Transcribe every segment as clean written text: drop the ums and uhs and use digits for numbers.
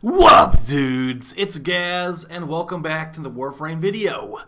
What up, dudes? It's Gaz, and welcome back to the Warframe video.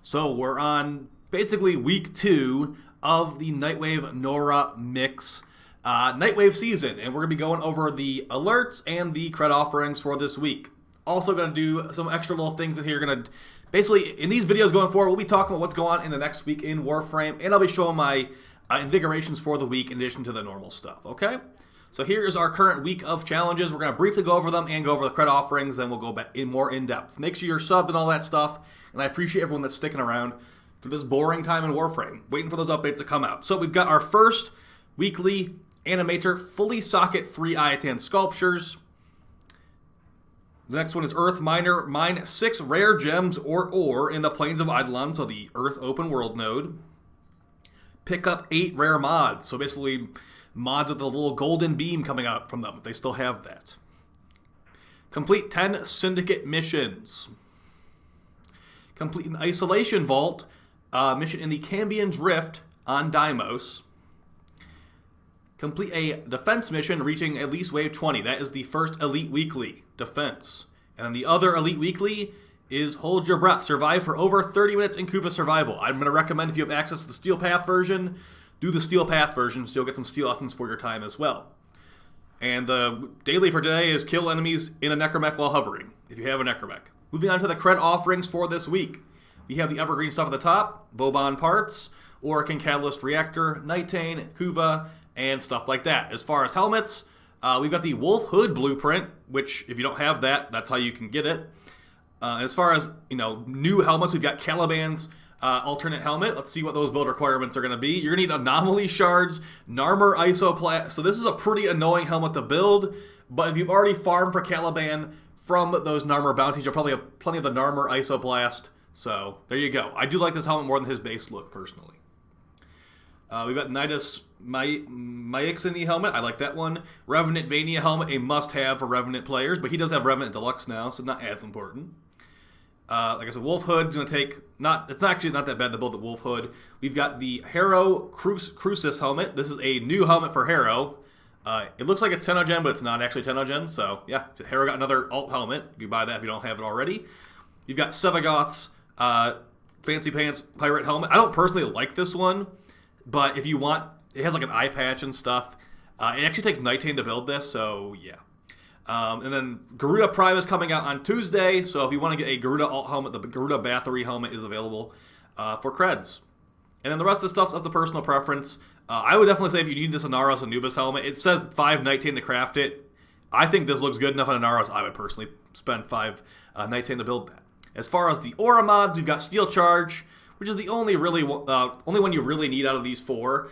So we're on basically week 2 of the Nightwave Nora mix Nightwave season, and we're going to be going over the alerts and the cred offerings for this week. Also going to do some extra little things in here. Going to basically, in these videos going forward, we'll be talking about what's going on in the next week in Warframe, and I'll be showing my Invigorations for the week in addition to the normal stuff, okay? So here is our current week of challenges. We're going to briefly go over them and go over the cred offerings, then we'll go back in more in-depth. Make sure you're subbed and all that stuff, and I appreciate everyone that's sticking around for this boring time in Warframe, waiting for those updates to come out. So we've got our first weekly Animator Fully Socket 3 Iatan Sculptures. The next one is Earth Miner. Mine 6 rare gems or ore in the Plains of Eidolon, so the Earth open world node. Pick up 8 rare mods, so basically mods with the little golden beam coming out from them, if they still have that. Complete 10 Syndicate missions. Complete an Isolation Vault mission in the Cambion Drift on Deimos. Complete a Defense mission reaching at least Wave 20. That is the first Elite Weekly, Defense. And then the other Elite Weekly is Hold Your Breath. Survive for over 30 minutes in Koopa Survival. I'm going to recommend, if you have access to the Steel Path version, do the Steel Path version, so you'll get some Steel Essence for your time as well. And the daily for today is kill enemies in a Necromech while hovering, if you have a Necromech. Moving on to the cred offerings for this week. We have the evergreen stuff at the top, Vauban parts, Orokin Catalyst Reactor, Nightane, Kuva, and stuff like that. As far as helmets, we've got the Wolf Hood blueprint, which if you don't have that, that's how you can get it. As far as, new helmets, we've got Caliban's alternate helmet. Let's see what those build requirements are going to be. You're going to need anomaly shards, Narmer Isoplat. So this is a pretty annoying helmet to build, but if you've already farmed for Caliban from those Narmer bounties, you'll probably have plenty of the Narmer Isoblast. So there you go. I do like this helmet more than his base look, personally. We've got Nidus Myixini helmet. I like that one. Revenant Vania helmet, a must-have for Revenant players, but he does have Revenant Deluxe now, so not as important. Like I said, Wolf Hood's going to take, it's actually not that bad to build the Wolf Hood. We've got the Harrow Crucis helmet. This is a new helmet for Harrow. It looks like it's Tenogen, but it's not actually Tenogen. So yeah, Harrow got another alt helmet. You can buy that if you don't have it already. You've got Sevagoth's Fancy Pants Pirate helmet. I don't personally like this one, but if you want, it has like an eye patch and stuff. It actually takes Nightane to build this, so yeah. And then Garuda Prime is coming out on Tuesday, so if you want to get a Garuda alt helmet, the Garuda Bathory helmet is available for creds. And then the rest of the stuff's up to personal preference. I would definitely say if you need this Anaros Anubis helmet, it says 5 Nightane to craft it. I think this looks good enough on Anaros. I would personally spend 5 Nightane to build that. As far as the Aura mods, we've got Steel Charge, which is the only one you really need out of these 4.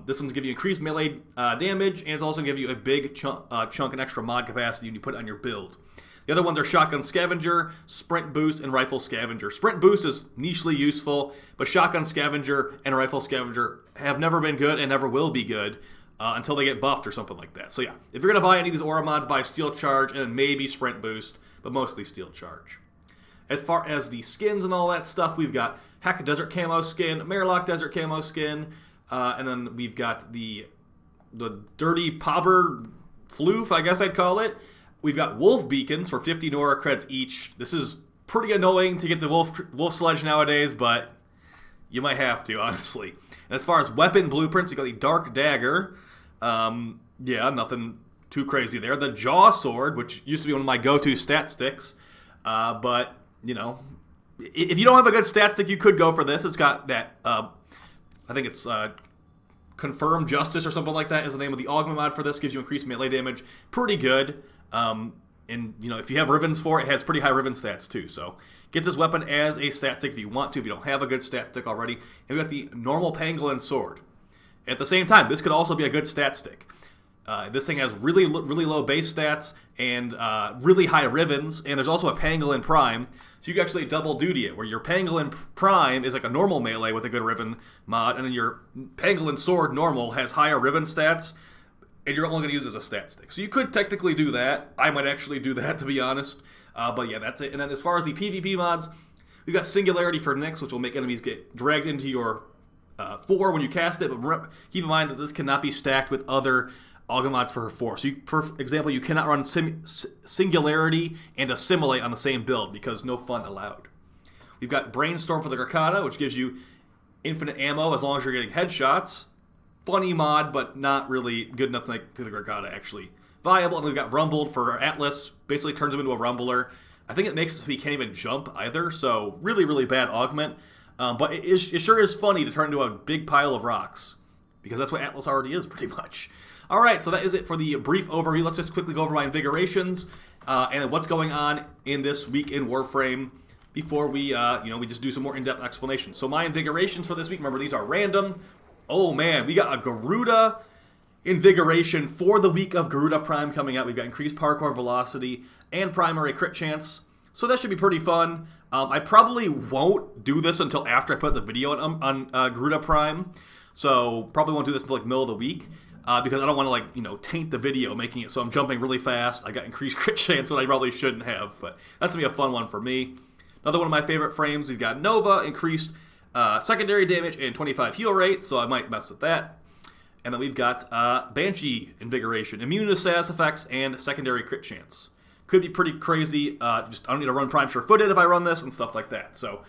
This one's give you increased melee damage, and it's also give you a big chunk and extra mod capacity when you put it on your build. The other ones are Shotgun Scavenger, Sprint Boost, and Rifle Scavenger. Sprint Boost is nichely useful, but Shotgun Scavenger and Rifle Scavenger have never been good and never will be good until they get buffed or something like that. So yeah, if you're going to buy any of these Aura mods, buy Steel Charge and then maybe Sprint Boost, but mostly Steel Charge. As far as the skins and all that stuff, we've got Heck Desert Camo Skin, Marilock Desert Camo Skin, and then we've got the Dirty Pobber Floof, I guess I'd call it. We've got Wolf Beacons for 50 Nora creds each. This is pretty annoying to get the Wolf Sledge nowadays, but you might have to, honestly. And as far as weapon blueprints, you got the Dark Dagger. Yeah, nothing too crazy there. The Jaw Sword, which used to be one of my go-to stat sticks, but if you don't have a good stat stick, you could go for this. It's got that, I think it's Confirmed Justice or something like that is the name of the augment mod for this. Gives you increased melee damage. Pretty good. And, if you have Rivens for it, it has pretty high Riven stats too. So get this weapon as a stat stick if you want to, if you don't have a good stat stick already. And we got the Normal Pangolin Sword. At the same time, this could also be a good stat stick. This thing has really low base stats and really high Rivens, and there's also a Pangolin Prime, so you can actually double duty it, where your Pangolin Prime is like a normal melee with a good Riven mod, and then your Pangolin Sword normal has higher Riven stats, and you're only going to use it as a stat stick. So you could technically do that. I might actually do that, to be honest. But yeah, that's it. And then as far as the PvP mods, we've got Singularity for Nyx, which will make enemies get dragged into your 4 when you cast it, but keep in mind that this cannot be stacked with other augment mods for her 4. So, for example, you cannot run Singularity and Assimilate on the same build because no fun allowed. We've got Brainstorm for the Grakata, which gives you infinite ammo as long as you're getting headshots. Funny mod, but not really good enough to make the Grakata actually viable. And we've got Rumbled for Atlas, basically turns him into a Rumbler. I think it makes it so he can't even jump either, so really, really bad augment. But it sure is funny to turn into a big pile of rocks, because that's what Atlas already is, pretty much. All right, so that is it for the brief overview. Let's just quickly go over my Invigorations and what's going on in this week in Warframe before we just do some more in-depth explanations. So my Invigorations for this week, remember, these are random. Oh, man, we got a Garuda Invigoration for the week of Garuda Prime coming out. We've got increased parkour velocity and primary crit chance, so that should be pretty fun. I probably won't do this until after I put the video on Garuda Prime, so probably won't do this until like middle of the week because I don't want to taint the video making it so I'm jumping really fast. I got increased crit chance when I probably shouldn't have, but that's gonna be a fun one for me. Another one of my favorite frames, we've got Nova, increased secondary damage and 25 heal rate, so I might mess with that. And then we've got Banshee Invigoration, immune to status effects and secondary crit chance. Could be pretty crazy. I don't need to run Prime Sure-Footed if I run this and stuff like that. So,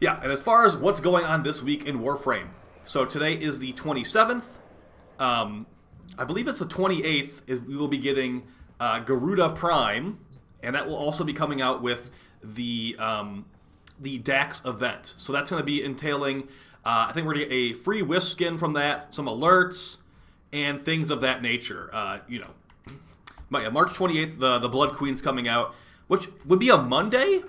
yeah. And as far as what's going on this week in Warframe, so today is the 27th. I believe it's the 28th. We will be getting Garuda Prime, and that will also be coming out with the Dax event. So that's going to be entailing. I think we're going to get a free Wisp skin from that, some alerts, and things of that nature. But yeah, March 28th, the Blood Queen's coming out, which would be a Monday?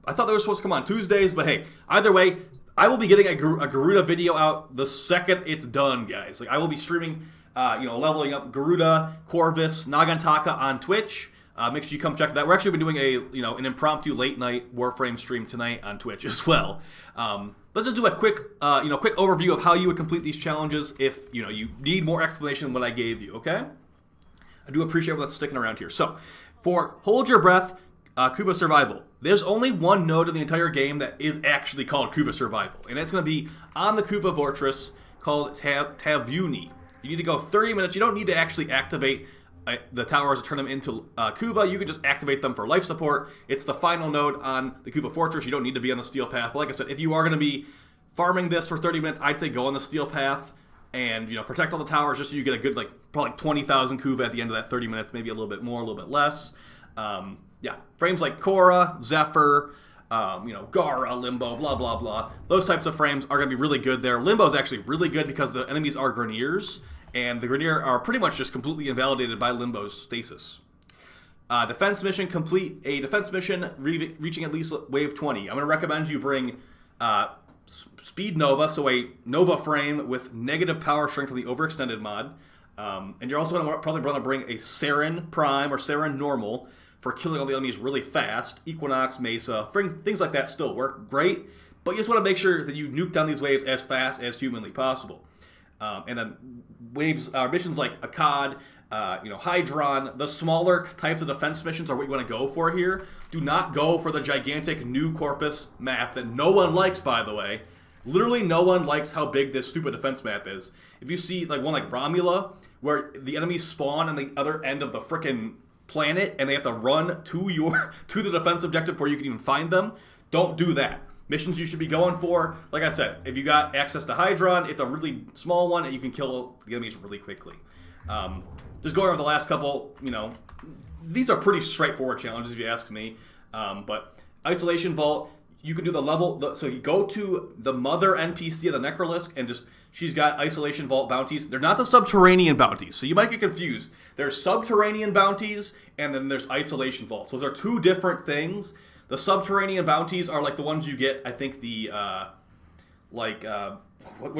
I thought they were supposed to come on Tuesdays, but hey, either way, I will be getting a Garuda video out the second it's done, guys. Like, I will be streaming, leveling up Garuda, Corvus, Nagantaka on Twitch. Make sure you come check that. We're actually doing an impromptu late night Warframe stream tonight on Twitch as well. Let's just do a quick overview of how you would complete these challenges if you need more explanation than what I gave you. Okay. I do appreciate everyone that's sticking around here. So, for Hold Your Breath, Koopa Survival, there's only one node in the entire game that is actually called Koopa Survival, and it's going to be on the Koopa Fortress called Tavuni. You need to go 30 minutes. You don't need to actually activate the towers to turn them into Koopa. You can just activate them for life support. It's the final node on the Koopa Fortress. You don't need to be on the Steel Path. But like I said, if you are going to be farming this for 30 minutes, I'd say go on the Steel Path and protect all the towers just so you get a good probably 20,000 Koopa at the end of that 30 minutes, maybe a little bit more, a little bit less. Frames like Korra, Zephyr, Gara, Limbo, blah, blah, blah. Those types of frames are going to be really good there. Limbo is actually really good because the enemies are Greniers, and the Grenier are pretty much just completely invalidated by Limbo's stasis. Defense mission, complete a defense mission reaching at least wave 20. I'm going to recommend you bring Speed Nova, so a Nova frame with negative power shrink from the overextended mod. And you're also going to probably want to bring a Saren Prime or Saren Normal for killing all the enemies really fast. Equinox, Mesa, things like that still work great, but you just want to make sure that you nuke down these waves as fast as humanly possible. And then missions like Akkad, Hydron, the smaller types of defense missions are what you want to go for here. Do not go for the gigantic New Corpus map that no one likes, by the way. Literally no one likes how big this stupid defense map is. If you see one like Romula, where the enemies spawn on the other end of the frickin' planet and they have to run to the defense objective before you can even find them, don't do that. Missions you should be going for, like I said, if you got access to Hydron, it's a really small one and you can kill the enemies really quickly. Just going over the last couple, these are pretty straightforward challenges if you ask me. But Isolation Vault, you can do the level, so you go to the mother NPC of the Necrolisk and she's got Isolation Vault bounties. They're not the subterranean bounties, so you might get confused. There's subterranean bounties and then there's Isolation Vaults. Those are two different things. The subterranean bounties are like the ones you get, I think the, what are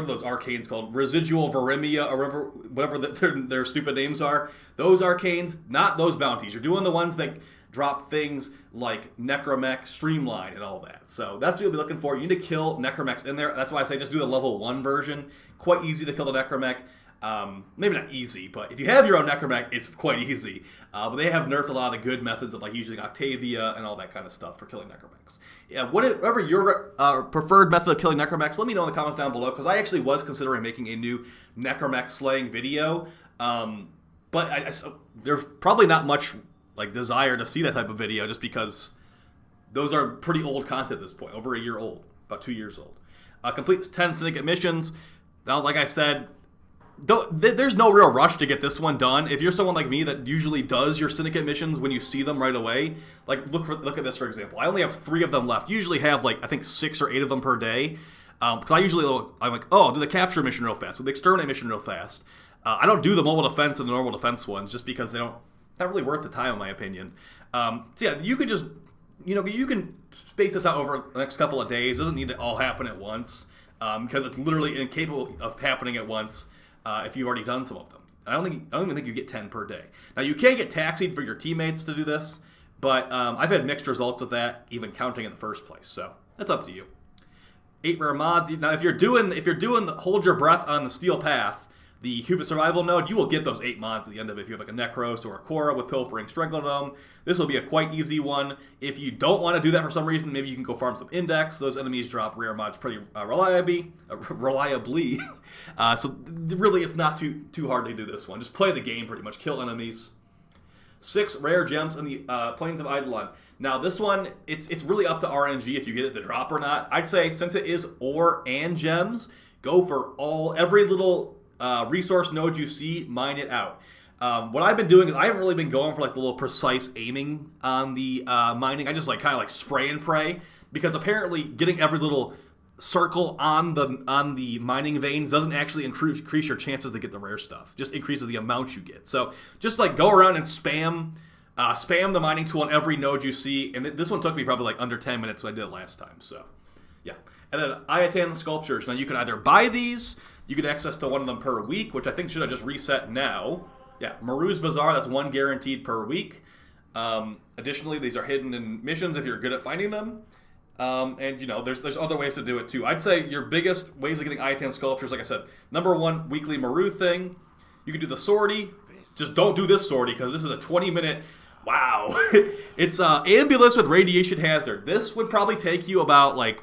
those arcanes called? Residual Verimia or whatever their stupid names are. Those arcanes, not those bounties. You're doing the ones that drop things like Necromech, Streamline, and all that. So that's what you'll be looking for. You need to kill Necromechs in there. That's why I say just do the level 1 version. Quite easy to kill the Necromech. Maybe not easy, but if you have your own Necromech, it's quite easy. But they have nerfed a lot of the good methods of using Octavia and all that kind of stuff for killing Necromechs. Yeah, whatever your preferred method of killing Necromechs, let me know in the comments down below, because I actually was considering making a new Necromech slaying video. But there's probably not much like desire to see that type of video just because those are pretty old content at this point, over a year old, about 2 years old. Complete 10 syndicate missions. Now, like I said, there's no real rush to get this one done. If you're someone like me that usually does your syndicate missions when you see them right away, like look at this for example. I only have 3 of them left. Usually have like I think 6 or 8 of them per day. Because I'm like, oh, I'll do the capture mission real fast, or the exterminate mission real fast. I don't do the mobile defense and the normal defense ones just because they don't, not really worth the time in my opinion. So yeah, you could just, you can space this out over the next couple of days. It doesn't need to all happen at once because it's literally incapable of happening at once if you've already done some of them. I don't even think you get 10 per day. Now you can get taxied for your teammates to do this, but I've had mixed results with that, even counting in the first place. So that's up to you. 8 rare mods. Now if you're doing the hold your breath on the steel path, the Koopa Survival node, you will get those 8 mods at the end of it if you have like a Necros or a Cora with Pilfering Strangledome. This will be a quite easy one. If you don't want to do that for some reason, maybe you can go farm some Index. Those enemies drop rare mods pretty reliably. So really it's not too hard to do this one. Just play the game pretty much, kill enemies. 6 rare gems in the Plains of Eidolon. Now this one, it's really up to RNG if you get it to drop or not. I'd say since it is ore and gems, go for every little resource node you see, mine it out. What I've been doing is I haven't really been going for like the little precise aiming on the mining. I just like kind of like spray and pray because apparently getting every little circle on the mining veins doesn't actually increase your chances to get the rare stuff. Just increases the amount you get. So just like go around and spam the mining tool on every node you see. And this one took me probably like under 10 minutes when I did it last time. So yeah. And then Ayatan sculptures. Now you can either buy these. You get access to one of them per week, which I think should have just reset now. Yeah, Maru's Bazaar, that's 1 guaranteed per week. Additionally, these are hidden in missions if you're good at finding them. And there's other ways to do it too. I'd say your biggest ways of getting Ayatan sculptures, like I said, number 1, weekly Maru thing. You can do the sortie. Just don't do this sortie because this is a 20-minute. Wow. It's ambulance with radiation hazard. This would probably take you about like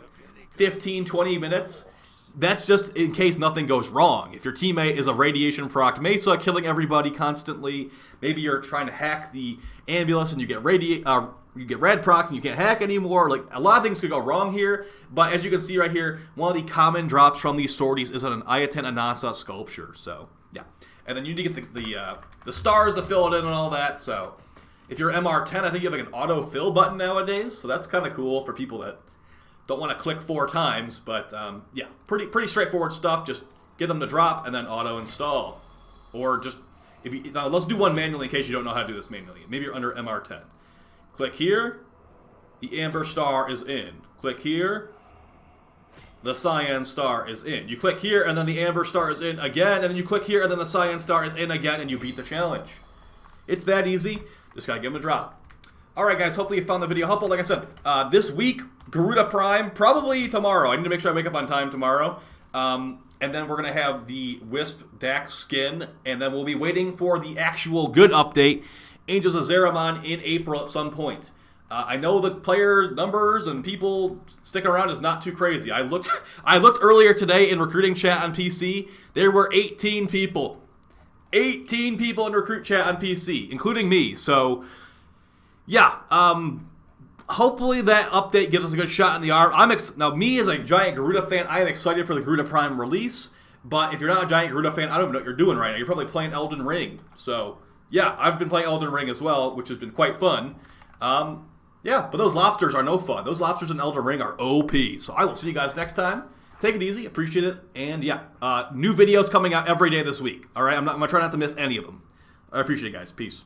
15, 20 minutes. That's just in case nothing goes wrong. If your teammate is a radiation proc Mesa killing everybody constantly, maybe you're trying to hack the ambulance and you get red proc and you can't hack anymore. Like a lot of things could go wrong here, but as you can see right here, one of the common drops from these sorties is an Ayatan Anasa sculpture. So yeah, and then you need to get the stars to fill it in and all that. So if you're MR10, I think you have like an autofill button nowadays. So that's kind of cool for people that don't want to click 4 times, but yeah, pretty straightforward stuff. Just get them to drop and then auto install, or just now let's do one manually in case you don't know how to do this manually. Maybe you're under MR10. Click here, the amber star is in. Click here, the cyan star is in. You click here and then the amber star is in again, and then you click here and then the cyan star is in again, and you beat the challenge. It's that easy. Just gotta give them a drop. Alright guys, hopefully you found the video helpful. Like I said, this week, Garuda Prime, probably tomorrow. I need to make sure I wake up on time tomorrow. And then we're going to have the Wisp Dax skin, and then we'll be waiting for the actual good update, Angels of Zeramon, in April at some point. I know the player numbers and people sticking around is not too crazy. I looked earlier today in recruiting chat on PC. There were 18 people. 18 people in recruit chat on PC, including me. So yeah, hopefully that update gives us a good shot in the arm. Now, me as a giant Garuda fan, I am excited for the Garuda Prime release. But if you're not a giant Garuda fan, I don't even know what you're doing right now. You're probably playing Elden Ring. So yeah, I've been playing Elden Ring as well, which has been quite fun. Yeah, but those lobsters are no fun. Those lobsters in Elden Ring are OP. So I will see you guys next time. Take it easy, appreciate it, and yeah, new videos coming out every day this week. All right, I'm gonna try not to miss any of them. I appreciate it, guys. Peace.